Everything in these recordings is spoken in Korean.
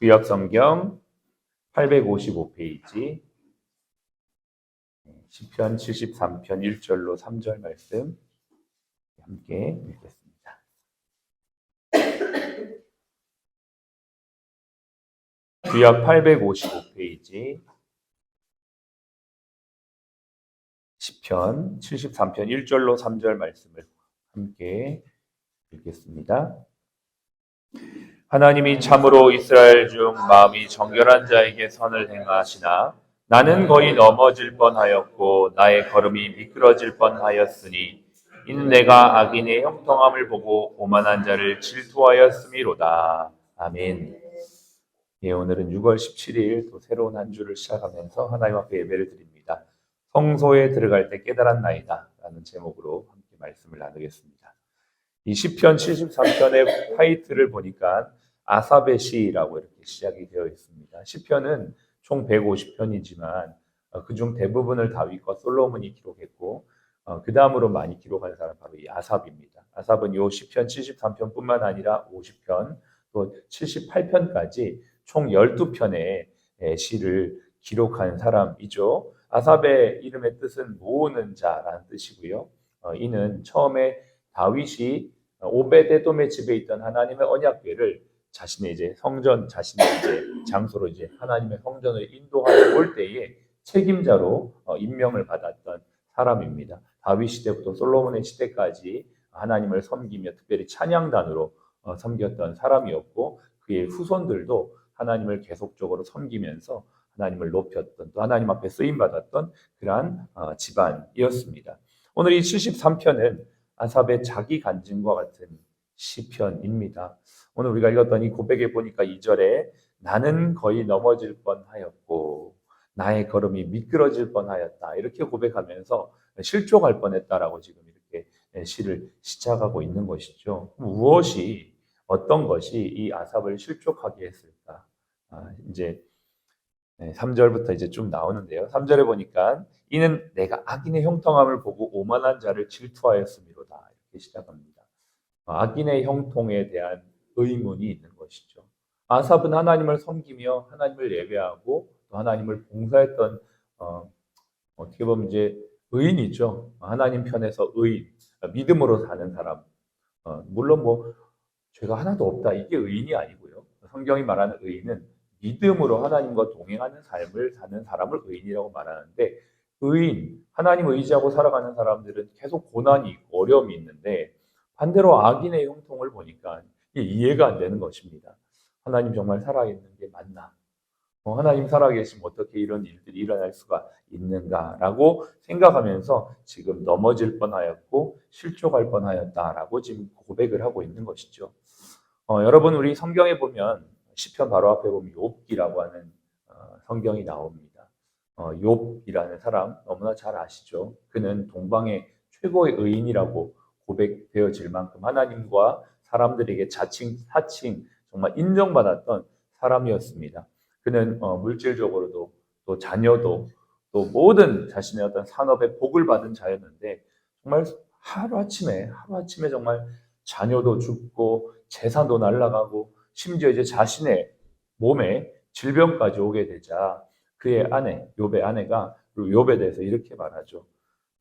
구약성경 855페이지 시편 73편 1절로 3절 말씀 함께 읽겠습니다. 구약 855페이지 시편 73편 1절로 3절 말씀을 함께 읽겠습니다. 하나님이 참으로 이스라엘 중 마음이 정결한 자에게 선을 행하시나 나는 거의 넘어질 뻔하였고 나의 걸음이 미끄러질 뻔하였으니 이는 내가 악인의 형통함을 보고 오만한 자를 질투하였음이로다. 아멘. 예, 오늘은 6월 17일 또 새로운 한 주를 시작하면서 하나님 앞에 예배를 드립니다. 성소에 들어갈 때 깨달았나이다 라는 제목으로 함께 말씀을 나누겠습니다. 이 시편 73편의 타이틀을 보니까 아삽의 시라고 이렇게 시작이 되어 있습니다. 시편은 총 150편이지만 그중 대부분을 다윗과 솔로몬이 기록했고 그 다음으로 많이 기록한 사람 바로 이 아삽입니다. 아삽은 이 시편 73편뿐만 아니라 50편 또 78편까지 총 12편의 시를 기록한 사람이죠. 아삽의 이름의 뜻은 모으는 자라는 뜻이고요. 이는 처음에 다윗이 오베데돔의 집에 있던 하나님의 언약궤를 자신의 이제 성전, 자신의 이제 장소로 이제 하나님의 성전을 인도하러 올 때에 책임자로 임명을 받았던 사람입니다. 다윗 시대부터 솔로몬의 시대까지 하나님을 섬기며 특별히 찬양단으로 섬겼던 사람이었고 그의 후손들도 하나님을 계속적으로 섬기면서 하나님을 높였던 또 하나님 앞에 쓰임받았던 그러한 집안이었습니다. 오늘 이 73편은 아삽의 자기 간증과 같은 시편입니다. 오늘 우리가 읽었던 이 고백에 보니까 2절에 나는 거의 넘어질 뻔하였고 나의 걸음이 미끄러질 뻔하였다 이렇게 고백하면서 실족할 뻔했다라고 지금 이렇게 시를 시작하고 있는 것이죠. 무엇이 어떤 것이 이 아삽을 실족하게 했을까? 이제 3절부터 이제 쭉 나오는데요. 3절에 보니까 이는 내가 악인의 형통함을 보고 오만한 자를 질투하였음이로다 이렇게 시작합니다. 악인의 형통에 대한 의문이 있는 것이죠. 아삽은 하나님을 섬기며 하나님을 예배하고 또 하나님을 봉사했던 어떻게 보면 이제 의인이죠. 하나님 편에서 의인, 믿음으로 사는 사람. 물론 뭐 죄가 하나도 없다 이게 의인이 아니고요. 성경이 말하는 의인은 믿음으로 하나님과 동행하는 삶을 사는 사람을 의인이라고 말하는데 의인, 하나님 의지하고 살아가는 사람들은 계속 고난이 있고 어려움이 있는데 반대로 악인의 형통을 보니까 이해가 안 되는 것입니다. 하나님 정말 살아있는 게 맞나? 하나님 살아계시면 어떻게 이런 일들이 일어날 수가 있는가라고 생각하면서 지금 넘어질 뻔하였고 실족할 뻔하였다라고 지금 고백을 하고 있는 것이죠. 여러분 우리 성경에 보면 시편 바로 앞에 보면 욥기라고 하는 성경이 나옵니다. 욥이라는 사람 너무나 잘 아시죠? 그는 동방의 최고의 의인이라고 고백되어질 만큼 하나님과 사람들에게 자칭, 사칭 정말 인정받았던 사람이었습니다. 그는 물질적으로도 또 자녀도 또 모든 자신의 어떤 산업에 복을 받은 자였는데 정말 하루아침에 정말 자녀도 죽고 재산도 날아가고 심지어 이제 자신의 몸에 질병까지 오게 되자 그의 아내, 욥의 아내가 욥에 대해서 이렇게 말하죠.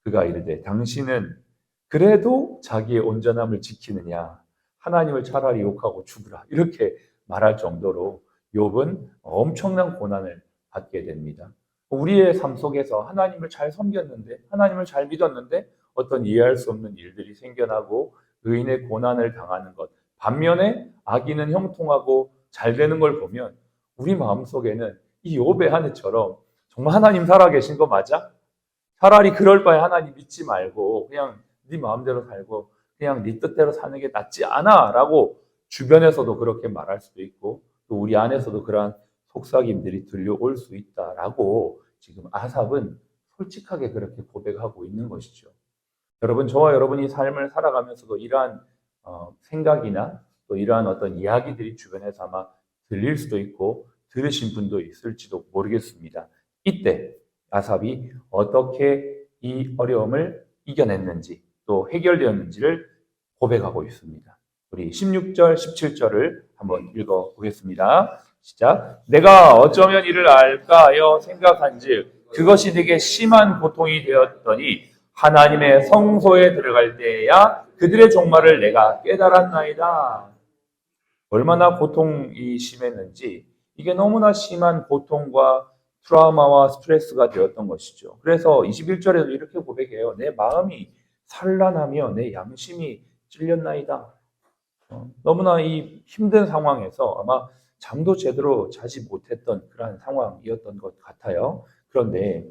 그가 이르되 당신은 그래도 자기의 온전함을 지키느냐 하나님을 차라리 욕하고 죽으라 이렇게 말할 정도로 욥은 엄청난 고난을 받게 됩니다. 우리의 삶 속에서 하나님을 잘 섬겼는데 하나님을 잘 믿었는데 어떤 이해할 수 없는 일들이 생겨나고 의인의 고난을 당하는 것 반면에 악인은 형통하고 잘 되는 걸 보면 우리 마음속에는 이 욥의 아내처럼 정말 하나님 살아계신 거 맞아? 차라리 그럴 바에 하나님 믿지 말고 그냥 네 마음대로 살고 그냥 네 뜻대로 사는 게 낫지 않아 라고 주변에서도 그렇게 말할 수도 있고 또 우리 안에서도 그러한 속삭임들이 들려올 수 있다라고 지금 아삽은 솔직하게 그렇게 고백하고 있는 것이죠. 여러분 저와 여러분이 삶을 살아가면서도 이러한 생각이나 또 이러한 어떤 이야기들이 주변에서 아마 들릴 수도 있고 들으신 분도 있을지도 모르겠습니다. 이때 아삽이 어떻게 이 어려움을 이겨냈는지 또 해결되었는지를 고백하고 있습니다. 우리 16절, 17절을 한번 읽어보겠습니다. 시작. 내가 어쩌면 이를 알까 하여 생각한즉 그것이 내게 심한 고통이 되었더니 하나님의 성소에 들어갈 때에야 그들의 종말을 내가 깨달았나이다. 얼마나 고통이 심했는지 이게 너무나 심한 고통과 트라우마와 스트레스가 되었던 것이죠. 그래서 21절에도 이렇게 고백해요. 내 마음이 산란하며 내 양심이 찔렸나이다. 너무나 이 힘든 상황에서 아마 잠도 제대로 자지 못했던 그러한 상황이었던 것 같아요. 그런데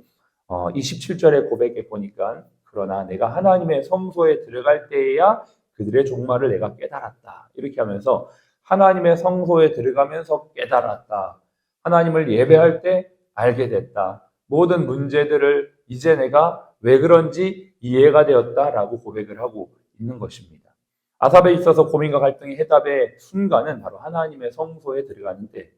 27절의 고백에 보니까 그러나 내가 하나님의 성소에 들어갈 때에야 그들의 종말을 내가 깨달았다. 이렇게 하면서 하나님의 성소에 들어가면서 깨달았다. 하나님을 예배할 때 알게 됐다. 모든 문제들을 이제 내가 왜 그런지 이해가 되었다라고 고백을 하고 있는 것입니다. 아삽에 있어서 고민과 갈등의 해답의 순간은 바로 하나님의 성소에 들어가는데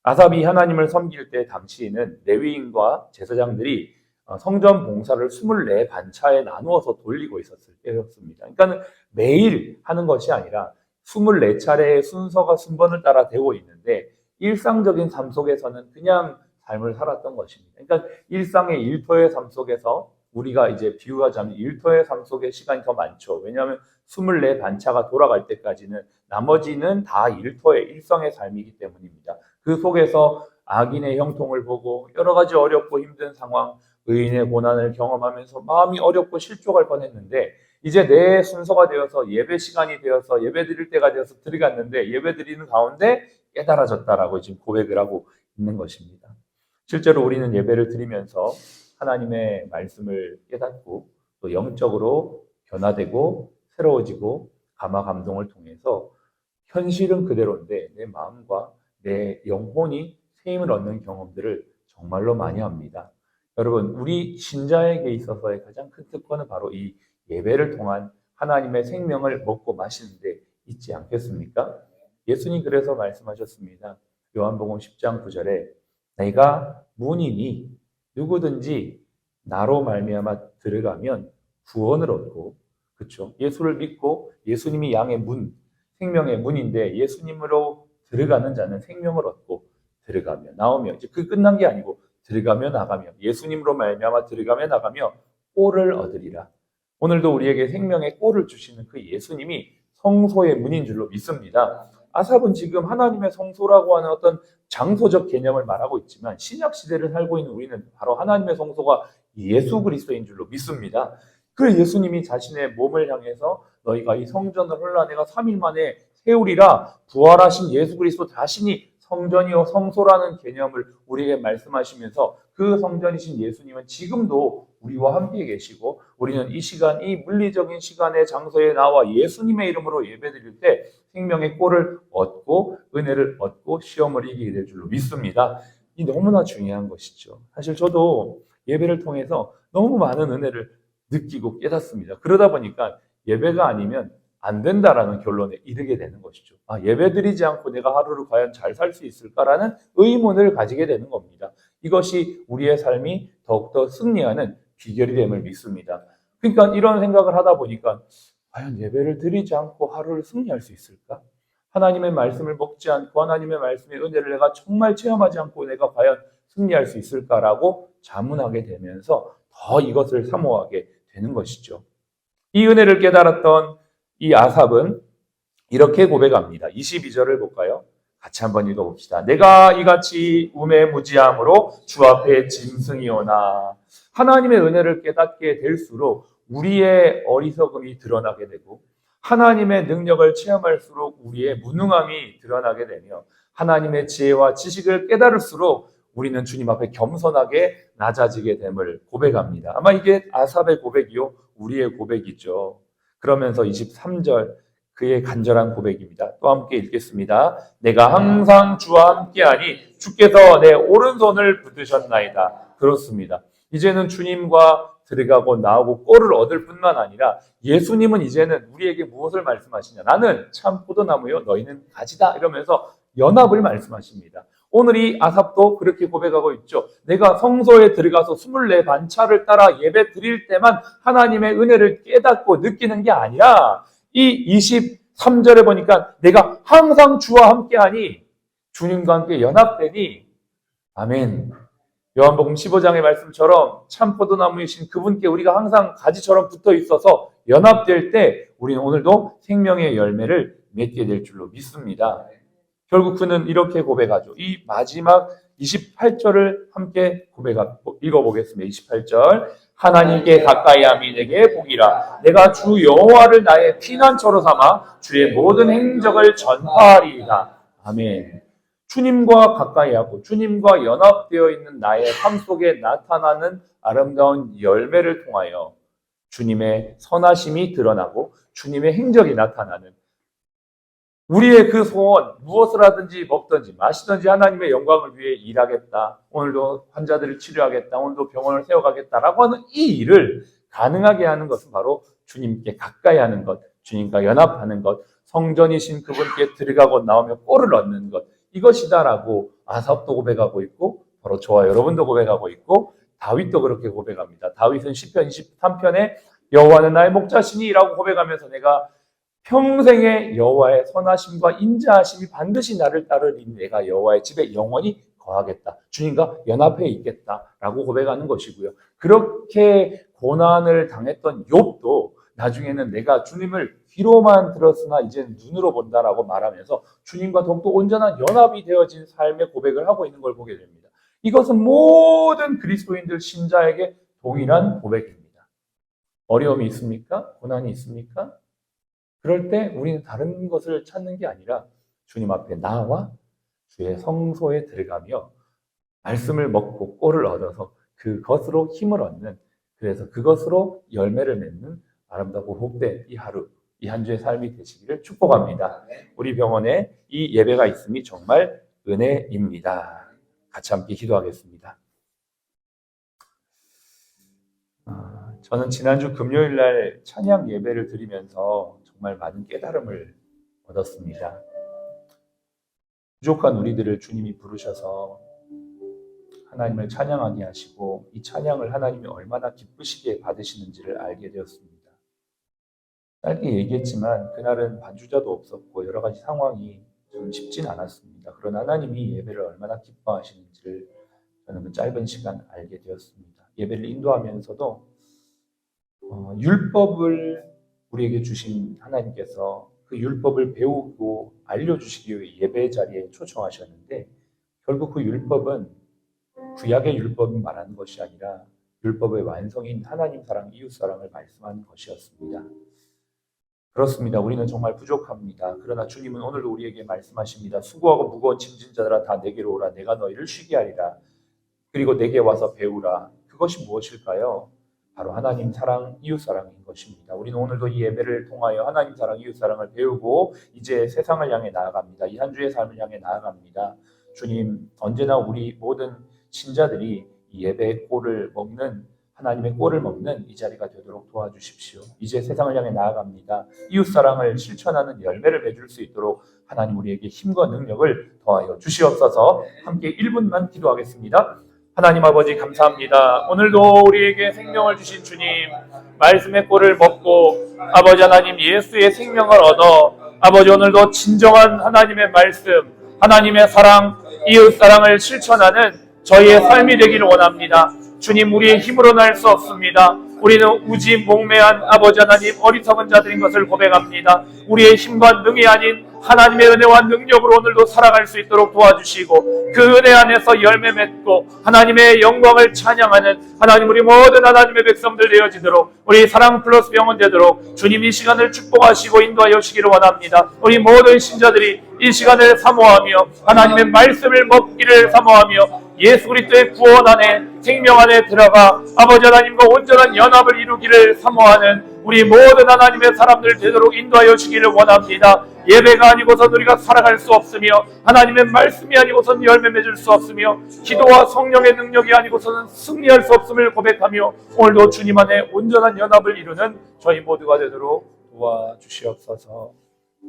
아삽이 하나님을 섬길 때 당시에는 레위인과 제사장들이 성전 봉사를 24반차에 나누어서 돌리고 있었을 때였습니다. 그러니까 매일 하는 것이 아니라 24차례의 순서가 순번을 따라 되고 있는데 일상적인 삶 속에서는 그냥 삶을 살았던 것입니다. 그러니까 일상의 일터의 삶 속에서 우리가 이제 비유하자면 일터의 삶 속에 시간이 더 많죠. 왜냐하면 24반차가 돌아갈 때까지는 나머지는 다 일터의 일상의 삶이기 때문입니다. 그 속에서 악인의 형통을 보고 여러 가지 어렵고 힘든 상황, 의인의 고난을 경험하면서 마음이 어렵고 실족할 뻔했는데 이제 내 순서가 되어서 예배 시간이 되어서 예배 드릴 때가 되어서 들어갔는데 예배 드리는 가운데 깨달아졌다라고 지금 고백을 하고 있는 것입니다. 실제로 우리는 예배를 드리면서 하나님의 말씀을 깨닫고 또 영적으로 변화되고 새로워지고 감화 감동을 통해서 현실은 그대로인데 내 마음과 내 영혼이 새 힘을 얻는 경험들을 정말로 많이 합니다. 여러분, 우리 신자에게 있어서의 가장 큰 특권은 바로 이 예배를 통한 하나님의 생명을 먹고 마시는 데 있지 않겠습니까? 예수님 그래서 말씀하셨습니다. 요한복음 10장 9절에 내가 문이니 누구든지 나로 말미암아 들어가면 구원을 얻고, 그렇죠? 예수를 믿고 예수님이 양의 문, 생명의 문인데 예수님으로 들어가는 자는 생명을 얻고 들어가며 나오며 이제 그 끝난 게 아니고 들어가며 나가며 예수님으로 말미암아 들어가며 나가며 꼴을 얻으리라. 오늘도 우리에게 생명의 꼴을 주시는 그 예수님이 성소의 문인 줄로 믿습니다. 아삽은 지금 하나님의 성소라고 하는 어떤 장소적 개념을 말하고 있지만 신약 시대를 살고 있는 우리는 바로 하나님의 성소가 예수 그리스도인 줄로 믿습니다. 그 예수님이 자신의 몸을 향해서 너희가 이 성전을 헐라 내가 3일 만에 세우리라 부활하신 예수 그리스도 자신이 성전이요 성소라는 개념을 우리에게 말씀하시면서 그 성전이신 예수님은 지금도 우리와 함께 계시고 우리는 이 시간, 이 물리적인 시간의 장소에 나와 예수님의 이름으로 예배드릴 때 생명의 꼴을 얻고 은혜를 얻고 시험을 이기게 될 줄로 믿습니다. 이 너무나 중요한 것이죠. 사실 저도 예배를 통해서 너무 많은 은혜를 느끼고 깨닫습니다. 그러다 보니까 예배가 아니면 안 된다라는 결론에 이르게 되는 것이죠. 예배드리지 않고 내가 하루를 과연 잘 살 수 있을까라는 의문을 가지게 되는 겁니다. 이것이 우리의 삶이 더욱더 승리하는 비결이 됨을 믿습니다. 그러니까 이런 생각을 하다 보니까 과연 예배를 드리지 않고 하루를 승리할 수 있을까? 하나님의 말씀을 먹지 않고 하나님의 말씀의 은혜를 내가 정말 체험하지 않고 내가 과연 승리할 수 있을까라고 자문하게 되면서 더 이것을 사모하게 되는 것이죠. 이 은혜를 깨달았던 이 아삽은 이렇게 고백합니다. 22절을 볼까요? 같이 한번 읽어봅시다. 내가 이같이 우매무지함으로 주 앞에 짐승이오나. 하나님의 은혜를 깨닫게 될수록 우리의 어리석음이 드러나게 되고 하나님의 능력을 체험할수록 우리의 무능함이 드러나게 되며 하나님의 지혜와 지식을 깨달을수록 우리는 주님 앞에 겸손하게 낮아지게 됨을 고백합니다. 아마 이게 아삽의 고백이요 우리의 고백이죠. 그러면서 23절 그의 간절한 고백입니다. 또 함께 읽겠습니다. 내가 항상 주와 함께하니 주께서 내 오른손을 붙드셨나이다. 그렇습니다. 이제는 주님과 들어가고 나오고 꼴을 얻을 뿐만 아니라 예수님은 이제는 우리에게 무엇을 말씀하시냐. 나는 참 포도나무요 너희는 가지다. 이러면서 연합을 말씀하십니다. 오늘 이 아삽도 그렇게 고백하고 있죠. 내가 성소에 들어가서 24반차를 따라 예배 드릴 때만 하나님의 은혜를 깨닫고 느끼는 게 아니라 이 23절에 보니까 내가 항상 주와 함께하니 주님과 함께 연합되니 아멘. 요한복음 15장의 말씀처럼 참 포도나무이신 그분께 우리가 항상 가지처럼 붙어 있어서 연합될 때 우리는 오늘도 생명의 열매를 맺게 될 줄로 믿습니다. 결국 그는 이렇게 고백하죠. 이 마지막 28절을 함께 읽어보겠습니다. 28절. 하나님께 가까이함이 내게 복이라. 내가 주 여호와를 나의 피난처로 삼아 주의 모든 행적을 전파하리이다. 아멘. 주님과 가까이하고 주님과 연합되어 있는 나의 삶 속에 나타나는 아름다운 열매를 통하여 주님의 선하심이 드러나고 주님의 행적이 나타나는 우리의 그 소원, 무엇을 하든지 먹든지 마시든지 하나님의 영광을 위해 일하겠다. 오늘도 환자들을 치료하겠다. 오늘도 병원을 세워가겠다라고 하는 이 일을 가능하게 하는 것은 바로 주님께 가까이 하는 것, 주님과 연합하는 것, 성전이신 그분께 들어가고 나오며 꼴을 얻는 것, 이것이다라고 아삽도 고백하고 있고 바로 저와 여러분도 고백하고 있고 다윗도 그렇게 고백합니다. 다윗은 시편 23편에 여호와는 나의 목자시니라고 고백하면서 내가 평생의 여호와의 선하심과 인자하심이 반드시 나를 따르니 내가 여호와의 집에 영원히 거하겠다. 주님과 연합해 있겠다라고 고백하는 것이고요. 그렇게 고난을 당했던 욥도 나중에는 내가 주님을 귀로만 들었으나 이제는 눈으로 본다라고 말하면서 주님과 더욱더 온전한 연합이 되어진 삶의 고백을 하고 있는 걸 보게 됩니다. 이것은 모든 그리스도인들 신자에게 동일한 고백입니다. 어려움이 있습니까? 고난이 있습니까? 그럴 때 우리는 다른 것을 찾는 게 아니라 주님 앞에 나와 주의 성소에 들어가며 말씀을 먹고 꼴을 얻어서 그것으로 힘을 얻는, 그래서 그것으로 열매를 맺는 아름답고 복된 이 하루, 이 한 주의 삶이 되시기를 축복합니다. 우리 병원에 이 예배가 있음이 정말 은혜입니다. 같이 함께 기도하겠습니다. 저는 지난주 금요일 날 찬양 예배를 드리면서 정말 많은 깨달음을 얻었습니다. 부족한 우리들을 주님이 부르셔서 하나님을 찬양하게 하시고 이 찬양을 하나님이 얼마나 기쁘시게 받으시는지를 알게 되었습니다. 짧게 얘기했지만 그날은 반주자도 없었고 여러 가지 상황이 좀 쉽진 않았습니다. 그러나 하나님이 예배를 얼마나 기뻐하시는지를 저는 그 짧은 시간 알게 되었습니다. 예배를 인도하면서도 율법을 우리에게 주신 하나님께서 그 율법을 배우고 알려주시기 위해 예배 자리에 초청하셨는데 결국 그 율법은 구약의 율법이 말하는 것이 아니라 율법의 완성인 하나님 사랑, 이웃 사랑을 말씀하는 것이었습니다. 그렇습니다. 우리는 정말 부족합니다. 그러나 주님은 오늘도 우리에게 말씀하십니다. 수고하고 무거운 짐진 자들아 다 내게로 오라. 내가 너희를 쉬게 하리라. 그리고 내게 와서 배우라. 그것이 무엇일까요? 바로 하나님 사랑, 이웃 사랑인 것입니다. 우리는 오늘도 이 예배를 통하여 하나님 사랑, 이웃 사랑을 배우고 이제 세상을 향해 나아갑니다. 이 한 주의 삶을 향해 나아갑니다. 주님, 언제나 우리 모든 신자들이 이 예배의 꼴을 먹는, 하나님의 꼴을 먹는 이 자리가 되도록 도와주십시오. 이제 세상을 향해 나아갑니다. 이웃 사랑을 실천하는 열매를 맺을 수 있도록 하나님 우리에게 힘과 능력을 더하여 주시옵소서. 함께 1분만 기도하겠습니다. 하나님 아버지 감사합니다. 오늘도 우리에게 생명을 주신 주님, 말씀의 꼴을 먹고 아버지 하나님 예수의 생명을 얻어 아버지 오늘도 진정한 하나님의 말씀, 하나님의 사랑, 이웃 사랑을 실천하는 저희의 삶이 되기를 원합니다. 주님, 우리의 힘으로는 할 수 없습니다. 우리는 우지몽매한 아버지 하나님 어리석은 자들인 것을 고백합니다. 우리의 힘과 능이 아닌 하나님의 은혜와 능력으로 오늘도 살아갈 수 있도록 도와주시고 그 은혜 안에서 열매 맺고 하나님의 영광을 찬양하는 하나님 우리 모든 하나님의 백성들 되어지도록 우리 사랑 플러스 병원 되도록 주님 이 시간을 축복하시고 인도하여 주시기를 원합니다. 우리 모든 신자들이 이 시간을 사모하며 하나님의 말씀을 먹기를 사모하며 예수 그리스도의 구원 안에 생명 안에 들어가 아버지 하나님과 온전한 연합을 이루기를 사모하는 우리 모든 하나님의 사람들 되도록 인도하여 주기를 원합니다. 예배가 아니고선 우리가 살아갈 수 없으며 하나님의 말씀이 아니고선 열매 맺을 수 없으며 기도와 성령의 능력이 아니고서는 승리할 수 없음을 고백하며 오늘도 주님 안에 온전한 연합을 이루는 저희 모두가 되도록 도와주시옵소서.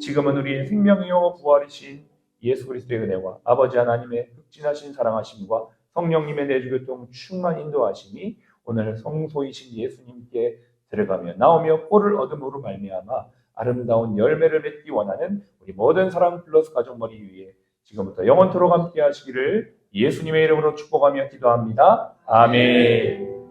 지금은 우리의 생명이요 부활이신 예수 그리스도의 은혜와 아버지 하나님의 극진하신 사랑하심과 성령님의 내주교통 충만 인도하심이 오늘 성소이신 예수님께 들어가며 나오며 꼴을 얻음으로 말미암아 아름다운 열매를 맺기 원하는 우리 모든 사랑 플러스 가족머리 위에 지금부터 영원토록 함께 하시기를 예수님의 이름으로 축복하며 기도합니다. 아멘.